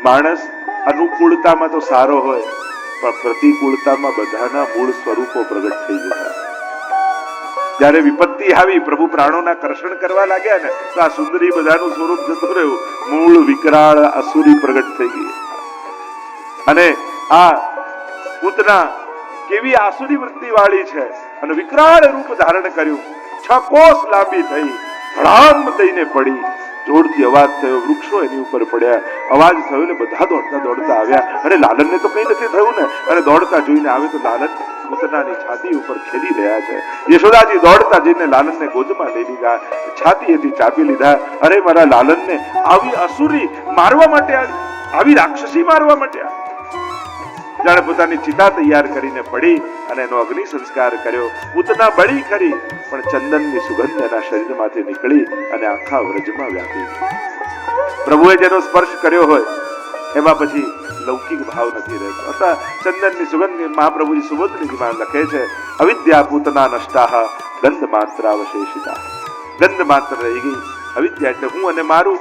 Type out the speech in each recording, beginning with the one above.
માણસ અનુકૂળતામાં તો સારો હોય, પણ પ્રતિકૂળતામાં બધાના મૂળ સ્વરૂપો પ્રગટ થઈ જતા. જયારે વિપત્તિ આવી, પ્રભુ પ્રાણોના કર્ષણ કરવા લાગ્યા ને, તો આ સુંદરી બધાનું સ્વરૂપ જતું રહ્યું, મૂળ વિકરાળ અસુરી પ્રગટ થઈ ગઈ. અને આ પૂતના કેવી આસુરી વૃત્તિ વાળી છે, અને વિકરાળ રૂપ ધારણ કર્યું. 6 કોસ લાંબી થઈ, ધડામ દઈને પડી. જોરથી અવાજ થયો, વૃક્ષો એની ઉપર પડ્યા. અવાજ થયો ને બધા દોડતા દોડતા આવ્યા. અને લાલનને તો કઈ નથી થયું ને, અને દોડતા જોઈને આવે તો લાલન પૂતનાની છાતી ઉપર ખેલી રહ્યા છે. યશોદાજી દોડતા જઈને લાલનને ગોદમાં લઈ લીધા, છાતીએથી ચાપી લીધા. અરે મારા લાલનને આવી અસુરી મારવા માટે આવી, આવી રાક્ષસી મારવા માટે આવી. જાણે પોતાની ચિતા તૈયાર કરીને પડી અને એનો અગ્નિ સંસ્કાર કર્યો. પૂતના બળી ખરી, પણ ચંદનની સુગંધ એના શરીરમાંથી નીકળી અને આખા વ્રજમાં વ્યાપી. પ્રભુએ જેનો સ્પર્શ કર્યો હોય એમાં પછી લૌકિક ભાવ નથી રહેતો. અથવા ચંદનની સુગંધ મહાપ્રભુજી સુબોધનીજીમાં લખે છે, અવિદ્યા પૂતના નષ્ટાહ ગંધ માત્ર અવશેષિતા. ગંધ માત્ર રહી ગઈ. અવિદ્યા એટલે હું અને મારું.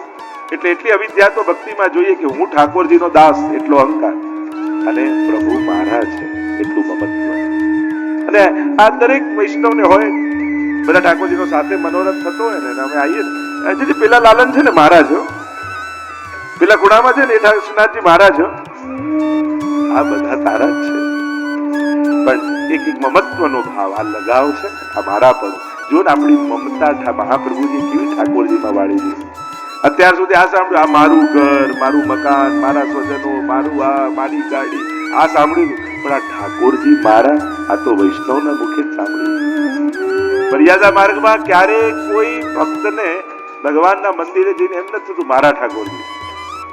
એટલે એટલી અવિદ્યા તો ભક્તિમાં જોઈએ કે હું ઠાકોરજીનો દાસ, એટલો અહંકાર, અને પ્રભુ મારા છે એટલું મમત્વ. અને આ દરેક વૈષ્ણવને હોય. બધા ઠાકોરજીનો સાથે મનોરથ થતો હોય ને, અમે આવીએ ને, પેલા લાલન છે ને મારા છે, પેલા ગુણામાં છે ને એ શ્રીનાથજી મારા છે, આ બધા તારા જ છે. પણ એક એક મમત્વનો ભાવ, આ લગાવ છે, આ મારા પર. જો ને આપણી મમતા મહાપ્રભુજી કેવી ઠાકોરજીમાં વાળી દીધી. અત્યાર સુધી આ સાંભળ્યું, આ મારું ઘર, મારું મકાન, મારા સ્વજનો, મારું આ, મારી ગાડી, આ સાંભળ્યું. પણ આ ઠાકોરજી મારા, આ તો વૈષ્ણવના મુખે જ સાંભળ્યું. મર્યાદા માર્ગમાં ક્યારેય કોઈ ભક્તને ભગવાનના મંદિરે જઈને એમ નથી થતું મારા ઠાકોરજી.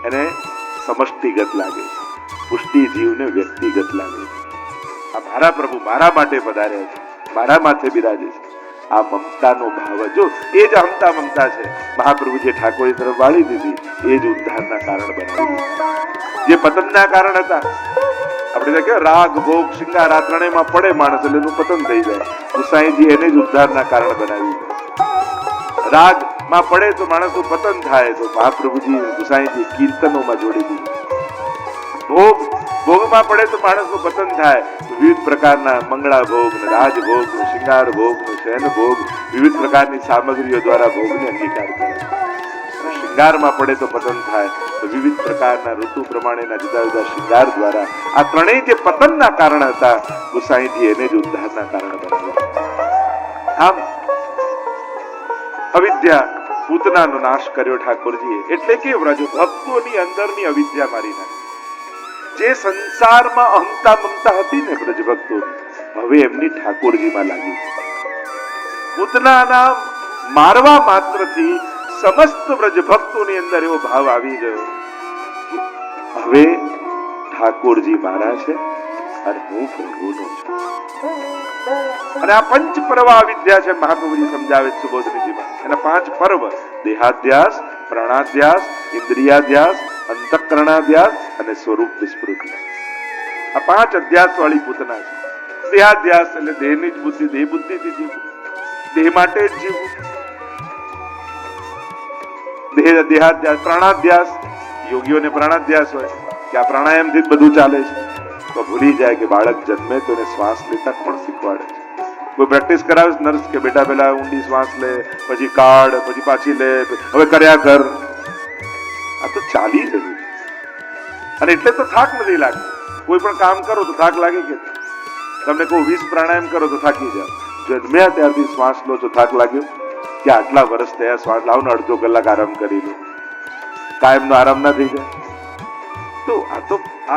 એને સમષ્ટિગત લાગે છે, પુષ્ટિ જીવને વ્યક્તિગત લાગે છે. આ મારા પ્રભુ મારા માટે પધાર્યા છે, મારા માથે બિરાજે છે. આ મમતાનો ભાવ, જો એ જ અહંતા મમતા છે મહાપ્રભુજીએ ઠાકોરજી તરફ વાળી દીધી, એ જ ઉદ્ધારના કારણ બનાવી. જે પતનના કારણ હતા, આપણે કે રાગ ભોગ શિંગાર આ ત્રણેયમાં પડે માણસ એટલે એનું પતન થઈ જાય. ગુસાઈજી એને જ ઉદ્ધારના કારણ બનાવી. રાગ માં પડે તો માણસનું પતન થાય, તો મહાપ્રભુજી ગુસાઈજી કીર્તનોમાં જોડી દીધું. ભોગમાં પડે તો માણસનું પતન થાય, તો વિવિધ પ્રકારના મંગળા ભોગ, રાજભોગ, શિંગાર ભોગ, શયન ભોગ, વિવિધ પ્રકારની સામગ્રીઓ દ્વારા ભોગને અંગીકાર કરે. શિંગારમાં પડે તો પતન થાય, તો વિવિધ પ્રકારના ઋતુ પ્રમાણેના જુદા જુદા શિંગાર દ્વારા આ ત્રણેય જે પતનના કારણ હતા, ગુસાઈજી એને જ ઉદ્ધારના કારણ બનાવ્યા. આમ અવિદ્યા પૂતનાનો નાશ કર્યો ઠાકોરજીએ. એટલે કે વ્રજ ભક્તોની અંદરની અવિદ્યા મારી નાખી. જે સંસારમાં અહંતા મમતા હતી ને વ્રજ ભક્તોની, હવે એમની ઠાકોરજીમાં લાગી. પૂતનાના મારવા માત્રથી સમસ્ત વ્રજ ભક્તોની અંદર એવો ભાવ આવી ગયો કે હવે ઠાકોરજી મારા છે અને હું પ્રભુનો છું. અને આ પંચ પર્વ વિદ્યા છે મહાપ્રભુજી સમજાવે છે સુબોધનીજીમાં. એના 5 પર્વ: દેહાધ્યાસ, પ્રાણાધ્યાસ, ઇન્દ્રિયાધ્યાસ, અંતઃકરણાધ્યાસ અને સ્વરૂપ વિસ્મૃતિ. આ 5 અધ્યાસ વાળી પૂતના છે. દેહાધ્યાસ એટલે દેહની જ બુદ્ધિ, દેહ બુદ્ધિથી જીવવું, દેહ માટે જ જીવવું. દેહાધ્યાસ. પ્રાણાધ્યાસ, યોગીઓને પ્રાણાધ્યાસ હોય કે આ પ્રાણાયામથી જ બધું ચાલે છે, તો ભૂલી જાય કે બાળક જન્મે તો એને શ્વાસ લેતા પણ શીખવાડે છે. કોઈ પ્રેક્ટિસ કરાવે નર્સ કે બેટા પેલા ઊંડી શ્વાસ લે, પછી કાઢ, પછી પાછી લે, હવે કર્યા કર. આ તો ચાલી રહ્યું છે. અને એટલે તો થાક નથી લાગતો. કોઈ પણ કામ કરો તો થાક લાગે કે તમને કહું 20 પ્રાણાયામ કરો તો થાકી જાવ. જન્મ્યા ત્યારથી શ્વાસ લો તો થાક લાગ્યો કે આટલા વર્ષ થયા શ્વાસ લાવો ને અડધો કલાક આરામ કરી લો, કાયમનો આરામ ના થઈ જાય. તો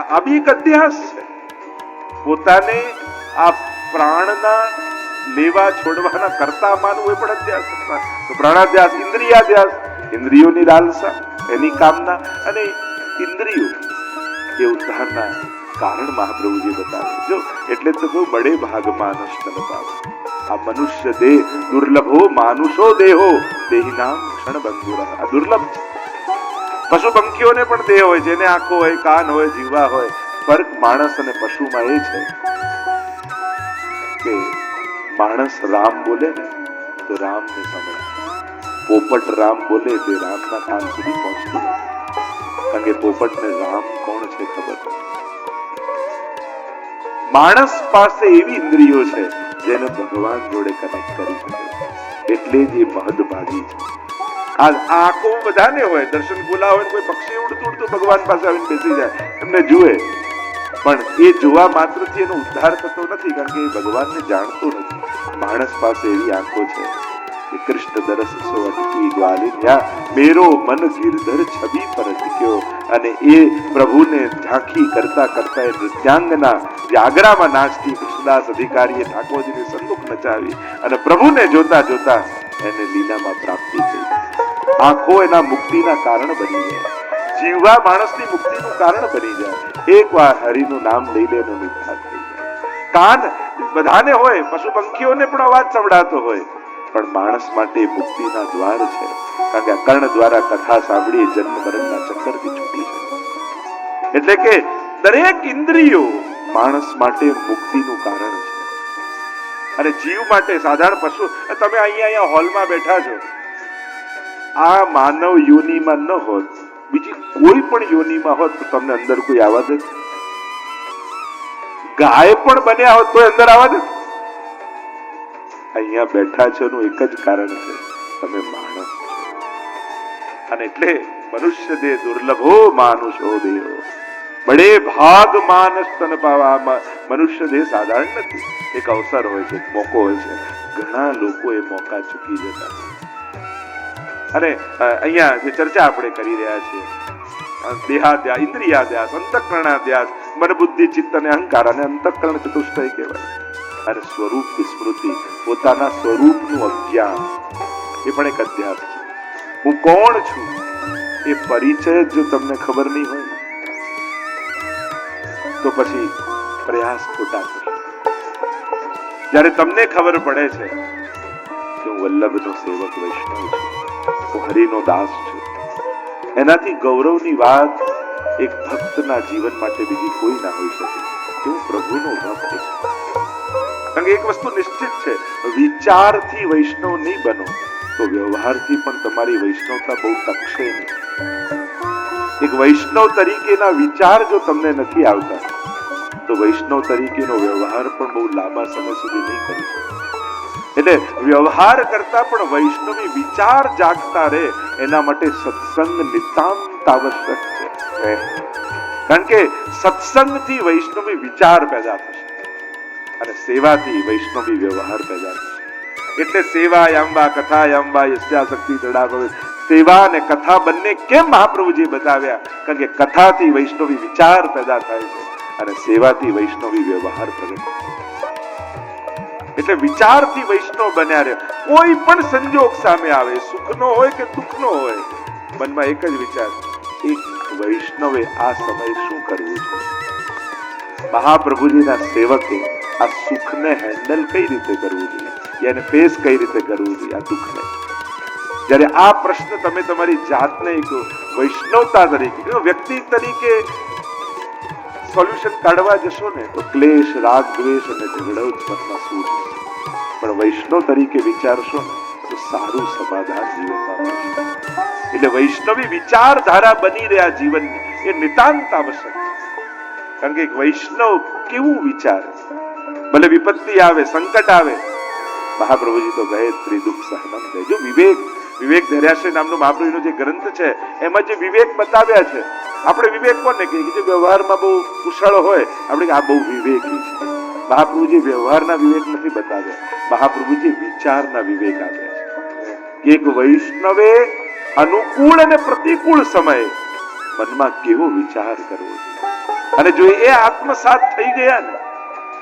આ બી એક અધ્યાસ છે. પોતાને આ પ્રાણના લેવા છોડવાના કરતા માનવું એ પણ અધ્યાસ. તો પ્રાણાધ્યાસ. ઇન્દ્રિયાધ્યાસ, ઇન્દ્રિયોની લાલસા, એની કામના, અને ઇન્દ્રિયો એ ઉદ્ધારના કારણ મહાપ્રભુજી બતાવે. જો એટલે તો કહું, બડે ભાગ માનસ તન પાવે. આ મનુષ્ય દેહ દુર્લભો માનુષો દેહો દેહી નામ ક્ષણ બંધુર. આ દુર્લભ છે. પશુ પંખીઓને પણ દેહ હોય, જેને આંખો હોય, કાન હોય, જીવા હોય. ફર્ક માણસ અને પશુમાં એ છે કે માણસ રામ બોલે ને તો રામને સંભળાય, પોપટ રામ બોલે તે રામના કાન સુધી પહોંચતું. કારણ કે પોપટને રામ કોણ છે ખબર નથી. માણસ પાસે એવી ઇન્દ્રિયો છે જેને ભગવાન જોડે કનેક્ટ કરી શકે, એટલે જ એ મહદભાગી છે. આ આંખો બધાને હોય, દર્શન ખુલ્લા હોય, કોઈ પક્ષી ઉડતું ઉડતું ભગવાન પાસે આવીને બેસી જાય, એમને જુએ, પણ એ જોવા માત્રથી એનો ઉદ્ધાર થતો નથી, કારણ કે એ ભગવાનને જાણતો નથી. માણસ પાસે એવી આંખો છે કે કૃષ્ણ દરસ સો અટકી ગ્વાલિન્યા, મેરો મન ગિરધર છબી પર અટક્યો. અને એ પ્રભુને ઝાંખી કરતા કરતા એ નૃત્યાંગના જે આગ્રામાં નાચતી કૃષ્ણદાસ અધિકારીએ ઠાકોરજીને સન્મુખ નચાવી અને પ્રભુને જોતા જોતા એને લીલામાં પ્રાપ્તિ થઈ. આંખો એના મુક્તિના કારણ બની જાય, જીવવા માણસની મુક્તિનું કારણ બની જાય. એકવાર હરિનું નામ લઈ લે એનો ઉદ્ધાર થઈ જાય. કાન બધાને હોય, પશુ પંખીઓને પણ અવાજ સંભળાતો હોય, પણ માણસ માટે મુક્તિના દ્વાર છે, કારણ કે આ કર્ણ દ્વારા કથા સાંભળી જન્મ મરણના ચક્કરથી છૂટી છે. એટલે કે દરેક ઇન્દ્રિયો માણસ માટે મુક્તિનું કારણ છે. અને જીવ માટે સાધારણ પશુ, તમે અહીંયા હોલમાં બેઠા છો, આ માનવ યોનિમાં ન હોત, બીજી કોઈ પણ યોનિમાં હોત તો તમને અંદર કોઈ આવાજ જ, ગાય પણ બન્યા હોત તો અંદર આવાજ જ. અહીંયા બેઠા છો નું એક જ કારણ છે, તમે માણસ છો. અને એટલે મનુષ્ય દેહ દુર્લભો માનુષો દેહ, બડે ભાગ માનસ તન પાવા. મનુષ્ય દેહ સાધારણ નથી, એક અવસર હોય છે, એક મોકો હોય છે. ઘણા લોકો એ મોકા ચૂકી જતા. અને અહીંયા જે ચર્ચા આપણે કરી રહ્યા છીએ, દેહાધ્યાસ, ઇન્દ્રિયાધ્યાસ, અંતઃકરણાધ્યાસ, મન બુદ્ધિ ચિત્ત અને અહંકાર, અને અંતઃકરણ ચતુષ્ટય કહેવાય. અને સ્વરૂપ વિસ્મૃતિ, પોતાના સ્વરૂપનું અજ્ઞાન, એ પણ એક અધ્યાસ છે. હું કોણ છું એ પરિચય જો તમને ખબર નહીં હોય તો પછી પ્રયાસ ખોટા થશે. જ્યારે તમને ખબર પડે છે કે હું વલ્લભનો સેવક વૈષ્ણવ છું, હું હરિનો દાસ છું, એનાથી ગૌરવની વાત એક ભક્તના જીવન માટે બીજી કોઈ ના હોઈ શકે કે હું પ્રભુનો ભક્ત છું. કારણ કે એક વસ્તુ નિશ્ચિત છે, વિચારથી વૈષ્ણવ નહીં બનો તો વ્યવહારથી પણ તમારી વૈષ્ણવતા બહુ ટકશે નહીં. એક વૈષ્ણવ તરીકેના વિચાર જો તમને નથી આવતા તો વૈષ્ણવ તરીકેનો વ્યવહાર પણ બહુ લાંબા સમય સુધી નહીં કરી શકો. એટલે વ્યવહાર કરતા પણ વૈષ્ણવી વિચાર જાગતા રહે, એના માટે સત્સંગ નિતાંત આવશ્યક છે. કારણ કે સત્સંગથી વૈષ્ણવી વિચાર પેદા થશે અને સેવાથી વૈષ્ણવી વ્યવહાર પેદા થશે. એટલે સેવા યાંબા કથા યાંબા યસ્યા શક્તિ દડા ભવે. સેવા અને કથા બંને કેમ મહાપ્રભુજી બતાવ્યા? કારણ કે કથાથી વૈષ્ણવી વિચાર પેદા થાય છે અને સેવાથી વૈષ્ણવી વ્યવહાર પ્રગટ થાય. એટલે વિચારથી વૈષ્ણવ બન્યા રહે. કોઈ પણ સંજોગ સામે આવે, સુખનો હોય કે દુઃખનો હોય, મનમાં એક જ વિચાર, એક વૈષ્ણવે આ સમય શું કરવું છે? મહાપ્રભુજીના સેવકે આ સુખને હેન્ડલ કઈ રીતે કરવું જોઈએ, એને ફેસ કઈ રીતે કરવું જોઈએ, આ દુઃખને. જ્યારે આ પ્રશ્ન તમે તમારી જાતને એક વૈષ્ણવતા તરીકે, વ્યક્તિ તરીકે સોલ્યુશન કાઢવા જશો ને તો ક્લેશ, રાગ, દ્વેષ અને ઝઘડો જ મનમાં સૂર છે. પણ વૈષ્ણવ તરીકે વિચારશો ને તો સારું સમાધાન જીવનમાં મળશે. એટલે વૈષ્ણવી વિચારધારા બની રહ્યા જીવનની એ નિતાંત આવશ્યક છે. કારણ કે એક વૈષ્ણવ કેવું વિચારે, ભલે વિપત્તિ આવે, સંકટ આવે, મહાપ્રભુજી તો કહે ત્રિદુઃખ સહનમ દે. જો વિવેક ધૈર્યાશ્રય નામનો મહાપ્રભુનો જે ગ્રંથ છે એમાં જે વિવેક બતાવ્યા છે, આપણે વિવેક કોને કહીએ? જે વ્યવહારમાં બહુ કુશળ હોય આપણે આ બહુ વિવેકી છે. મહાપ્રભુજી વ્યવહારના વિવેક નથી બતાવ્યા, મહાપ્રભુજી વિચારના વિવેક આપ્યા છે. એક વૈષ્ણવે અનુકૂળ અને પ્રતિકૂળ સમયે મનમાં કેવો વિચાર કરવો અને જો એ આત્મસાત થઈ ગયા ને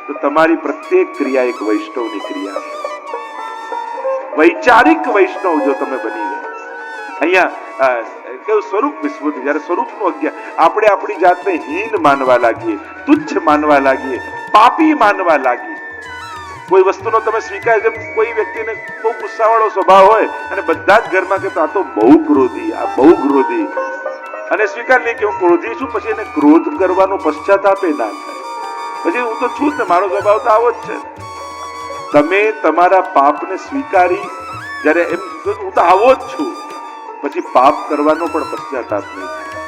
તો તમારી પ્રત્યેક ક્રિયા એક વૈષ્ણવની ક્રિયા છે. વૈચારિક વૈષ્ણવ જો તમે બની ગયા, અહીંયા કેવું સ્વરૂપ વિસ્મૃતિ, જયારે સ્વરૂપનું અજ્ઞાન, આપણે આપણી જાતને હીન માનવા લાગીએ, તુચ્છ માનવા લાગીએ, પાપી માનવા લાગીએ. કોઈ વસ્તુનો તમે સ્વીકાર, જેમ કોઈ વ્યક્તિને બહુ ગુસ્સાવાળો સ્વભાવ હોય અને બધા જ ઘરમાં કે આ તો બહુ ક્રોધી, આ બહુ ક્રોધી, અને સ્વીકાર નહીં કે હું ક્રોધી છું, પછી એને ક્રોધ કરવાનો પશ્ચાતાપે ના થાય. પછી હું તો છું જ ને, મારો સ્વભાવ તો આવો જ છે. તમે તમારા પાપને સ્વીકારી જ્યારે એમ હું તો આવો જ છું, પછી પાપ કરવાનો પણ પશ્ચાતાપ નહીં થાય.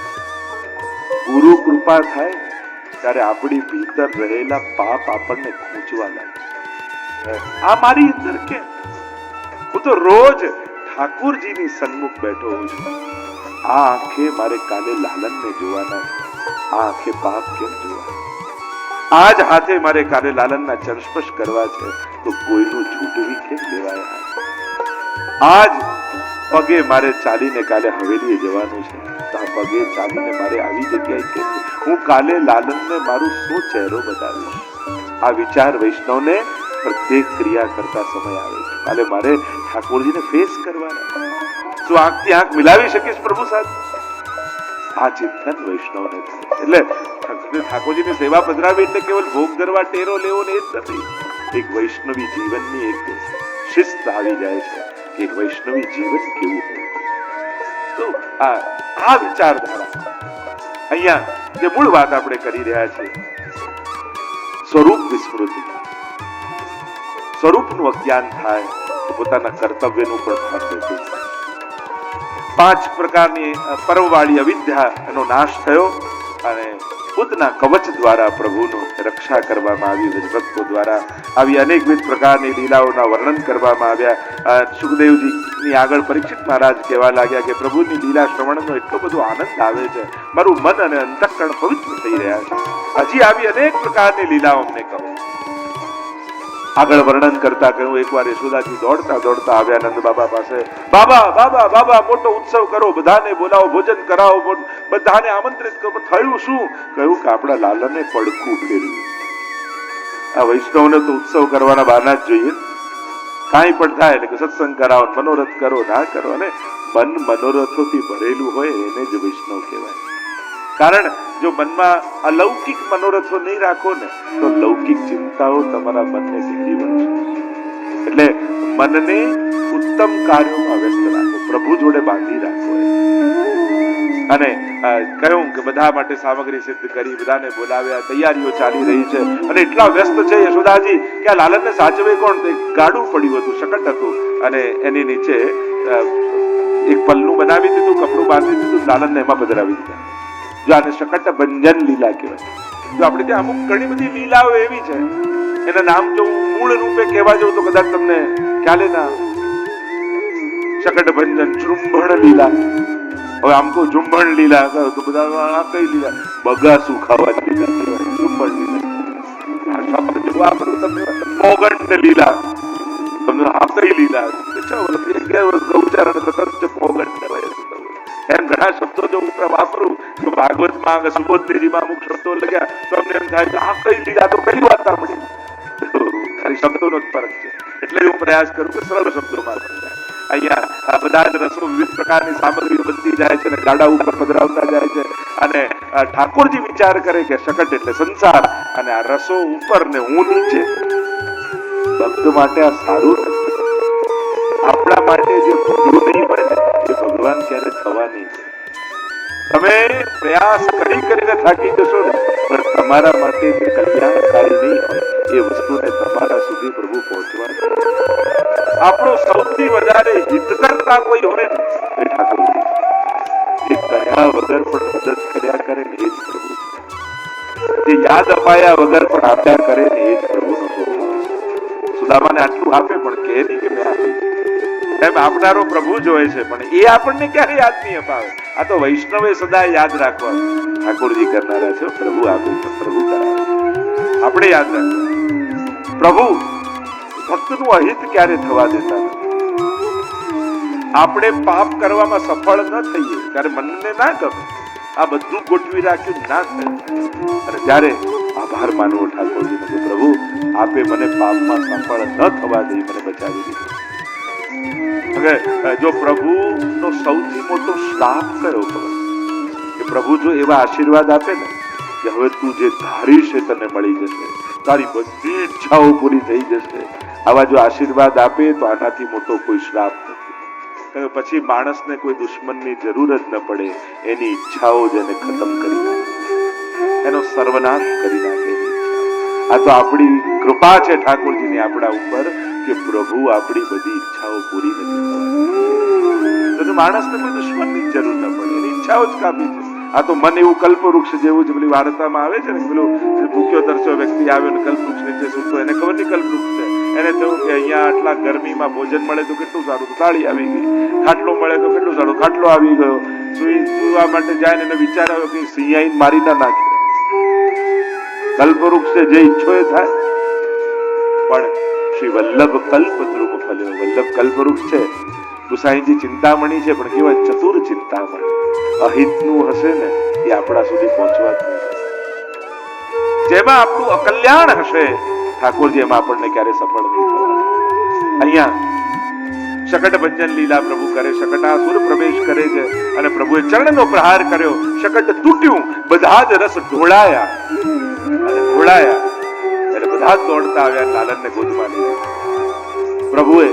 ગુરુ કૃપા થાય ત્યારે આપણી ભીતર રહેલા પાપ આપણને ખૂંચવા લાગે. આ મારી અંદર કેમ? હું તો રોજ ઠાકોરજીની સન્મુખ બેઠો હોઉં છું. આ આંખે મારે કાલે લાલનને જોવાના છે. આ આંખે પાપ કેમ જોવા? આ જ હાથે મારે કાલે લાલનના ચરસ્પર્શ કરવા છે, તો કોઈનું છૂટવી કેમ લેવાય? આજ પગે મારે ચાલીને કાલે હવેલીએ જવાનું છે, તો આ પગે ચાલીને મારે આવી જગ્યાએ કેમ? હું કાલે લાલનને મારું શું ચહેરો બતાવીશ? આ વિચાર વૈષ્ણવને પ્રત્યેક ક્રિયા કરતા સમય આવે છે. કાલે મારે ઠાકોરજીને ફેસ કરવાના. શું આંખથી આંખ મિલાવી શકીશ પ્રભુ સાથે? આ ચિંતન વૈષ્ણવને થાય. એટલે ઠાકોરજીની સેવા પધરાવી એટલે કેવલ ભોગ ધરવા, ટેરો લેવો ને એ જ નથી. એક વૈષ્ણવી જીવનની એક શિસ્ત આવી જાય છે. એક વૈષ્ણવી જીવન કેવું હોય. તો આ વિચારધારા અહીંયા જે મૂળ વાત આપણે કરી રહ્યા છીએ, સ્વરૂપ વિસ્મૃતિ. સ્વરૂપનું અજ્ઞાન થાય તો પોતાના કર્તવ્યનું પણ ભાન રહેતું. 5 પ્રકારની પર્વવાળી અવિદ્યા એનો નાશ થયો અને બુદ્ધના કવચ દ્વારા પ્રભુનો રક્ષા કરવામાં આવી. ભક્તો દ્વારા આવી અનેકવિધ પ્રકારની લીલાઓના વર્ણન કરવામાં આવ્યા. સુખદેવજીની આગળ પરીક્ષિત મહારાજ કહેવા લાગ્યા કે પ્રભુની લીલા શ્રવણનો એટલો બધો આનંદ આવે છે, મારું મન અને અંતઃકરણ પવિત્ર થઈ રહ્યા છે. હજી આવી અનેક પ્રકારની લીલાઓ અમને કહો. આગળ વર્ણન કરતા કહ્યું, એકવાર યશોદાજી દોડતા દોડતા આવ્યા નંદ બાબા પાસે. બાબા બાબા બાબા, મોટો ઉત્સવ કરો, બધાને બોલાવો, ભોજન કરાવો, બધાને આમંત્રિત કરો. થયું શું? કહ્યું કે આપણા લાલને પડખું ફેર્યું. આ વૈષ્ણવને તો ઉત્સવ કરવાના બહાના જ જોઈએ. કાંઈ પણ થાય એટલે કે સત્સંગ કરાવો, મનોરથ કરો, ના કરો. અને મન મનોરથોથી ભરેલું હોય એને જ વૈષ્ણવ કહેવાય. કારણ જો મનમાં અલૌકિક મનોરથો નહીં રાખો ને તો લૌકિક ચિંતાઓ તમારા મનને ઘેરી વળશે. એટલે મનને ઉત્તમ કાર્યોમાં વ્યસ્ત રાખો, પ્રભુ જોડે બાંધી રાખો. અને કહ્યું કે બધા માટે સામગ્રી સિદ્ધ કરી, બધાને બોલાવ્યા, તૈયારીઓ ચાલી રહી છે અને એટલા વ્યસ્ત છે યશોદાજી કે આ લાલનને સાચવે કોણ? ગાડું પડ્યું હતું, શકટ હતું અને એની નીચે એક પલ્લું બનાવી દીધું, કપડું બાંધી દીધું, લાલનને એમાં પધરાવી દીધા. જો આને શકટ ભંજન લીલા કહેવાય. જો આપણે ત્યાં અમુક ઘણી બધી લીલાઓ એવી છે, એના નામ જો મૂળ રૂપે કહેવા જવું તો કદાચ તમને ખ્યાલે ના. શકટ ભંજન, જૃંભણ લીલા. હવે આમ તો જુંભણ લીલા તો બધા આ કઈ લીલા? બગાસું ખાવાની લીલા કહેવાય, જુંભણ લીલા. મોગંડ લીલા, તમને આ કઈ લીલા? ગૌચરણ મોગંડ કહેવાય. એમ ઘણા શબ્દો જો વાપરું તો ભાગવતમાં સુબોધજીમાં અમુક શબ્દો લગ્યા તો અમને એમ થાય કે આ કઈ લીલા તો કઈ વાત સાંભળી. ખાલી શબ્દોનો જ ફરક છે. એટલે હું પ્રયાસ કરું કે સરળ શબ્દોમાં સમજાય. અહીંયા બધા જ રસો વિવિધ પ્રકારની સામગ્રી બનતી જાય છે અને ગાડા ઉપર પધરાવતા જાય છે. અને ઠાકોરજી વિચાર કરે કે શકટ એટલે સંસાર અને આ રસો ઉપર ને હું નીચે. ભક્ત માટે આ સારું નથી. આપણા માટે જે ભૂલું નહીં હોય ને એ ભગવાન ક્યારે થવાની છે. તમે પ્રયાસ કરીને થાકી જશો ને, પણ તમારા માટે જે કલ્યાણકારી નહીં હોય એ વસ્તુને તમારા સુધી પ્રભુ પહોંચવાની. આપણો સૌથી વધારે હિત કરતા કોઈ હોય ને એ ઠાકોરજી. જે કર્યા વગર પણ મદદ કર્યા કરે ને એ જ પ્રભુ છે. જે યાદ અપાયા વગર પણ આપ્યા કરે ને એ જ પ્રભુનો સ્વભાવ છે. સુદામાને આટલું આપે પણ કહે નહીં કે મેં આપ્યું. એમ આપનારો પ્રભુ જ હોય છે, પણ એ આપણને ક્યારે યાદ નહીં અપાવે. આ તો વૈષ્ણવે સદા યાદ રાખવા, ઠાકોરજી કરનારા છે, પ્રભુ આપે તો પ્રભુ કરાવે. આપણે યાદ રાખવા, પ્રભુ ભક્તનું અહિત ક્યારે થવા દેતા નથી. આપણે પાપ કરવામાં સફળ ન થઈએ ત્યારે મનને ના ગમે. આ બધું ગોઠવી રાખ્યું ના થાય. અને ત્યારે આભાર માનવો ઠાકોરજીનો કે પ્રભુ આપે મને પાપમાં સફળ ન થવા દઈ, મને બચાવી દીધો. હવે જો પ્રભુનો સૌથી મોટો શ્રાપ કયો ખબર? કે પ્રભુ જો એવા આશીર્વાદ આપે ને કે હવે તું જે ધારીશ એ તને મળી જશે, તારી બધી ઈચ્છાઓ પૂરી થઈ જશે. આવા જો આશીર્વાદ આપે તો આનાથી મોટો કોઈ શ્રાપ નથી. પછી માણસને કોઈ દુશ્મનની જરૂર જ ન પડે. એની ઈચ્છાઓ જ એને ખતમ કરી નાખે, એનો સર્વનાશ કરી નાખે. આ તો આપણી કૃપા છે ઠાકોરજીની આપણા ઉપર કે પ્રભુ આપણી બધી ઈચ્છાઓ પૂરી નથી કરતા. તો માણસને કોઈ દુશ્મનની જરૂર ન પડે, એની ઈચ્છાઓ જ કાપી છે. આ તો મન એવું કલ્પવૃક્ષ જેવું જ પેલી વાર્તામાં આવે છે ને, પેલું ભૂખ્યો તરસ્યો વ્યક્તિ આવ્યો ને કલ્પવૃક્ષ નીચે સૂતો, એને ખબર નહીં કલ્પવૃક્ષ છે, એને થયું કે અહીંયા આટલા ગરમીમાં ભોજન મળે તો કેટલું સારું, તો તાળી આવી ગઈ, ખાટલો મળે તો કેટલું સારું, ખાટલો આવી ગયો, સુવા માટે જાય ને એને વિચાર આવ્યો કે સિંહ આઈને મારી ના નાખે, કલ્પવૃક્ષ જે ઈચ્છો એ થાય. પણ શ્રી વલ્લભ કલ્પ ધ્રુવ ફલ્યો, વલ્લભ કલ્પવૃક્ષ છે, ગુસાઈજી ચિંતામણી છે, પણ કેવા ચતુર ચિંતામણી, અહિતનું હશે ને એ આપણા સુધી પહોંચવા જ નહીં, જેમાં આપણું અકલ્યાણ હશે ઠાકોરજી એમાં આપણને ક્યારે સફળ નહીં થવા. અહીંયા શકટ ભંજન લીલા પ્રભુ કરે, શકટાસુર પ્રવેશ કરે છે અને પ્રભુએ ચરણનો પ્રહાર કર્યો, શકટ તૂટ્યું, બધા જ રસ ઢોળાયા અને ઢોળાયા એટલે બધા જ દોડતા આવ્યા લાલનને ગોદમાં લીધા. પ્રભુએ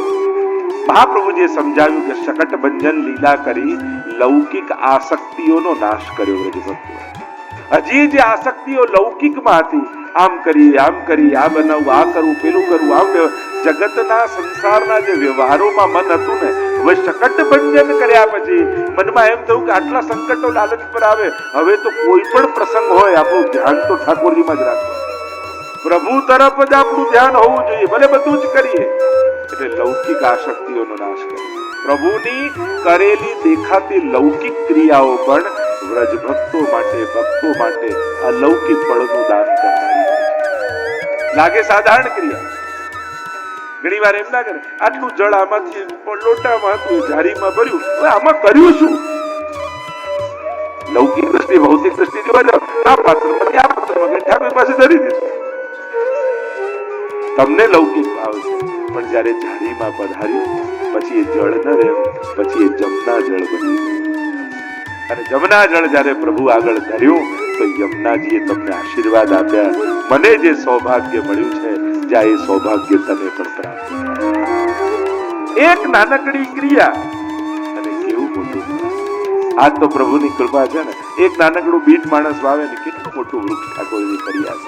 મહાપ્રભુજીએ સમજાવ્યું કે શકટ ભંજન લીલા કરી લૌકિક આસક્તિઓનો નાશ કર્યો. વ્રજભક્તો હજી જે આસક્તિઓ લૌકિકમાં હતી, આમ કરી આ બનાવવું, આ કરવું, પેલું કરવું, આમ જગતના સંસારના જે વ્યવહારોમાં મન હતું ને, હવે શકટ ભંજન કર્યા પછી મનમાં એમ થયું કે આટલા સંકટો લાલચ પર આવે, હવે તો કોઈ પણ પ્રસંગ હોય આપણું ધ્યાન તો ઠાકોરજીમાં જ રાખવું, પ્રભુ તરફ જ આપણું ધ્યાન હોવું જોઈએ, ભલે બધું જ કરીએ. એટલે લૌકિક આસક્તિઓનો નાશ કરે. પ્રભુની કરેલી દેખાતી લૌકિક ક્રિયાઓ પણ વ્રજ ભક્તો માટે, ભક્તો માટે અલૌકિક ફળનું દાન કરનારી લાગે. સાધારણ ક્રિયા, ઘણી વાર એમ ના કરે, આટલું જળ આમાંથી લોટામાં હતું, જારીમાં ભર્યું, આમાં કર્યું શું? લૌકિક દ્રષ્ટિ, ભૌતિક દ્રષ્ટિ જોવા જાવ, આ પાત્રમાંથી આ પાત્રમાં ઠાકોર પાસે ધરી દીધું. તમને લૌકિક ભાવ છે, પણ જયારે જારીમાં પધાર્યું પછી એ જળ ન રહ્યું, પછી એ જમના જળ બન્યું. અને જમના જળ જયારે પ્રભુ આગળ ધર્યું તો યમુનાજીએ તમને આશીર્વાદ આપ્યા, મને જે સૌભાગ્ય મળ્યું છે જ્યાં એ સૌભાગ્ય તને પણ પ્રાપ્ત. એક નાનકડી ક્રિયા અને કેવું મોટું. આજ તો પ્રભુની કૃપા છે ને, એક નાનકડું બીજ માણસ વાવે ને કેટલું મોટું વૃક્ષ ઠાકોરજી કરી આપે.